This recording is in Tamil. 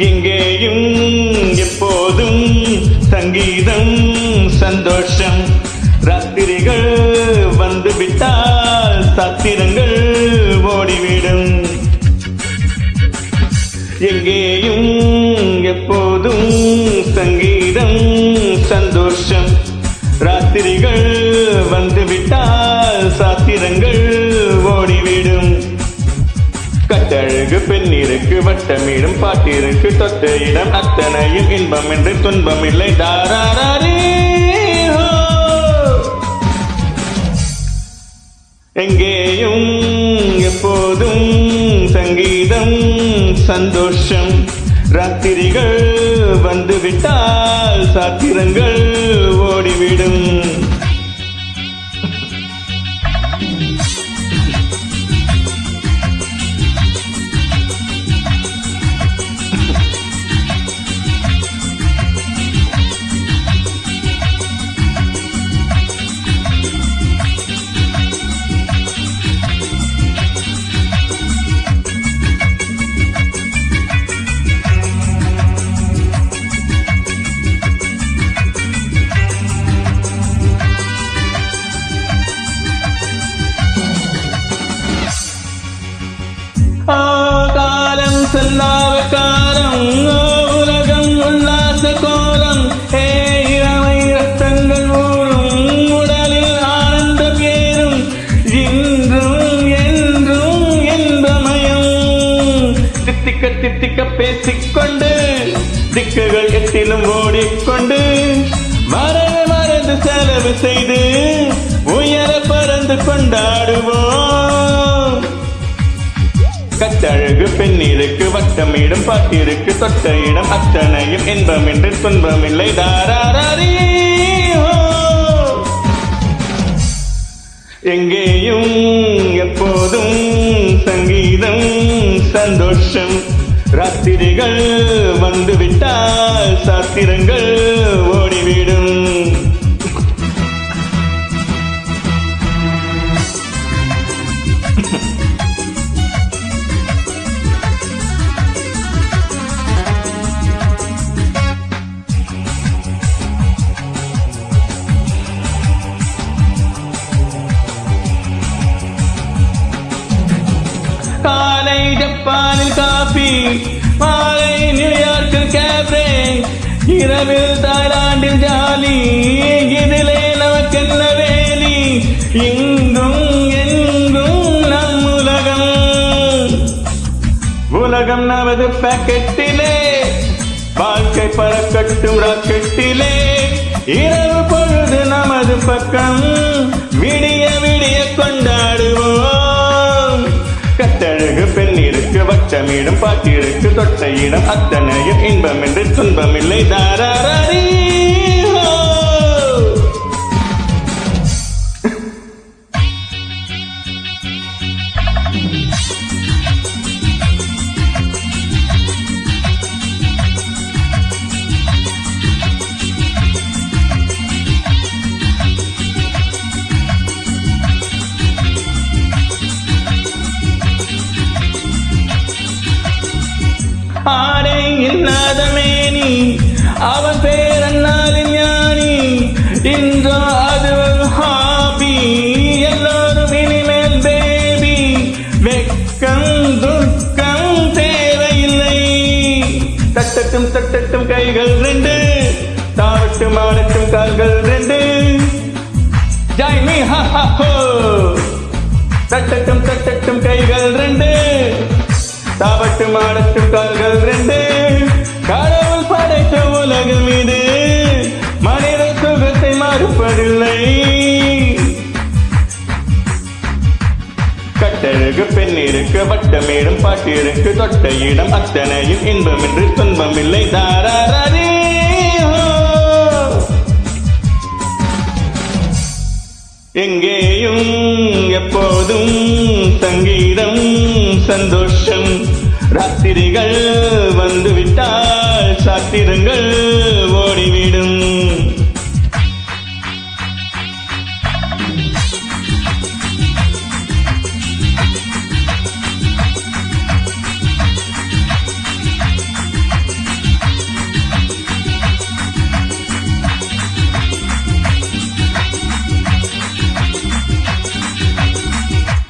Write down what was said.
எங்கேயும் எப்போதும் சங்கீதம் சந்தோஷம். ராத்திரிகள் வந்துவிட்டால் சாத்திரங்கள் ஓடிவிடும். எங்கேயும் எப்போதும் சங்கீதம் சந்தோஷம். ராத்திரிகள் வந்துவிட்டால் சாத்திரங்கள் ஓடிவிடும். கட்டழகு பெண்ணிற்கு வட்டமிடும் பாட்டிற்கு தொட்ட இடம் அத்தனையும் இன்பம் என்று துன்பம் இல்லை. தாராரே எங்கேயும் எப்போதும் சங்கீதம் சந்தோஷம். ராத்திரிகள் வந்துவிட்டால் சாத்திரங்கள் ஓடிவிடும். காலம் செல்லாத காலம் உலகம் உல்லாச கோலம். இளமை ரத்தங்கள் ஊறும் உடலில் ஆனந்தம் ஏறும். இன்றும் என்றும் என்பமயம். தித்திக்க தித்திக்க பேசிக்கொண்டு திக்குகள் எட்டிலும் ஓடிக்கொண்டு மறந்து செலவு செய்து உயர பறந்து கொண்டாடுவோம். கட்டழகு பெண்ணிற்கு வட்டமிடும் பாட்டிற்கு தொட்ட இடம் அத்தனையும் இன்பம் என்று துன்பம் இல்லை. தாராரே எங்கேயும் எப்போதும் சங்கீதம் சந்தோஷம். ராத்திரிகள் வந்துவிட்டால் சாத்திரங்கள் ஓடிவிடும். காலை ஜப்பானில் காபி, மாலை நியூயார்க்கில் கேப்ரே, இரவில் தாய்லாந்தில் ஜாலி. இதிலே நமக்கென்ன வேலி? இங்கும் எங்கும் நம் உலகம். உலகம் நமது பாக்கெட்டிலே, வாழ்க்கை பறக்கட்டும் ராக்கெட்டிலே. இரவு பொழுது நமது பக்கம், விடிய விடிய கொண்டாடுவோம். கட்டழகு பெண்ணிற்கு வட்டமிடும் பாட்டிற்கு தொட்ட இடம் அத்தனையும் இன்பம் என்று துன்பம் இல்லை. தாராரே ஆடை இல்லாத மேனி, அவன் பேர் அண்ணாலின் ஞானி. இன்றோ அது ஒரு ஹாபி, எல்லோரும் இனிமேல் பேபி. வெக்கம் துக்கம் தேவையில்லை. தட்டட்டும் தட்டட்டும் கைகள் ரெண்டு, தாவட்டும் ஆடட்டும் கால்கள் ரெண்டு. ஜாய் மீ ஹா ஹா ஹோ. தட்டட்டும் தட்டட்டும் கைகள் ரெண்டு, தாவட்டும் ஆடட்டும் கால்கள் ரெண்டு. கடவுள் படைத்த உலகம் இது, மனித சுகத்தை மறுப்பதில்லை. கட்டழகு பெண்ணிற்கு வட்டமேடும் பாட்டிற்கு தொட்ட இடம் அத்தனையும் இன்பம் என்று துன்பம் இல்லை. தாராரே எங்கேயும் எப்போதும் சங்கீதம் சந்தோஷம். ராத்திரிகள் வந்துவிட்டால் சாத்திரங்கள் ஓடிவிடும்.